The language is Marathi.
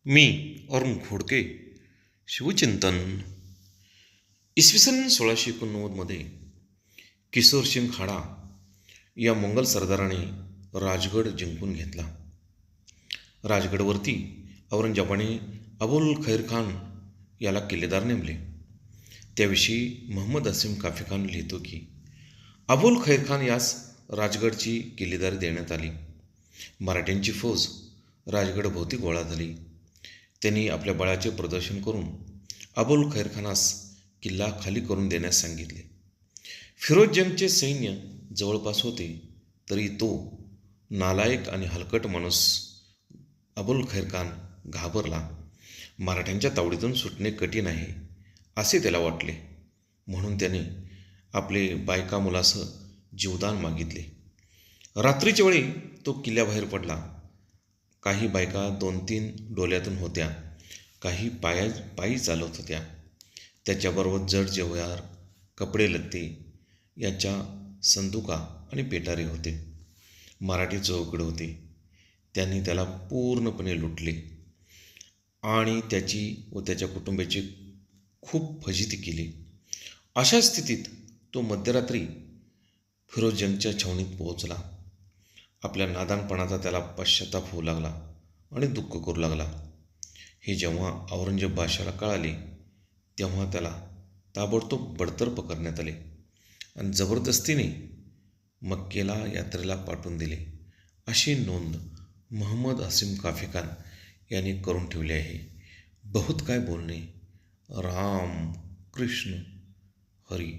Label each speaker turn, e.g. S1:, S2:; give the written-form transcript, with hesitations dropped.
S1: मी अरुण खोडके. शिवचिंतन. इसवी सन 1689मध्ये किशोरसिंग खाडा या मोंगल सरदाराने राजगड जिंकून घेतला. राजगडवरती औरंगजेबाने अबुल खैर खान याला किल्लेदार नेमले. त्याविषयी महम्मद असीम काफी खान लिहितो की अबुल खैर खान यास राजगडची किल्लेदारी देण्यात आली. मराठ्यांची फौज राजगडभोवती गोळा झाली. त्यांनी आपल्या बळाचे प्रदर्शन करून अबुल खैरखानास किल्ला खाली करून देण्यास सांगितले. फिरोजजंगचे सैन्य जवळपास होते, तरी तो नालायक आणि हलकट माणूस अबुल खैरखान घाबरला. मराठ्यांच्या तावडीतून सुटणे कठीण आहे असे त्याला वाटले, म्हणून त्याने आपले बायका मुलासह जीवदान मागितले. रात्रीच्या वेळी तो किल्ल्याबाहेर पडला. काही बायका 2-3 डोल्यातून होत्या, काही पायी चालत होत्या. त्याच्याबरोबर जड जेवहार, कपडे लत्ते याच्या संदुका आणि पेटारे होते. मराठी चौकडे होते. त्यांनी त्याला पूर्णपणे लुटले आणि त्याची व त्याच्या कुटुंबाची खूप फजिती केली. अशा स्थितीत तो मध्यरात्री फिरोजजंगच्या छावणीत पोहोचला. आपल्या नादानपणाचा त्याला पश्चाताप होऊ लागला आणि दुःख करू लागला. हे जेव्हा औरंगजेब बादशाला कळाले, तेव्हा त्याला ताबडतोब बडतर्फ करण्यात आले आणि जबरदस्तीने मक्केला यात्रेला पाठवून दिले, अशी नोंद महम्मद असीम काफी खान यांनी करून ठेवली आहे. बहुत काय बोलणे. राम कृष्ण हरी.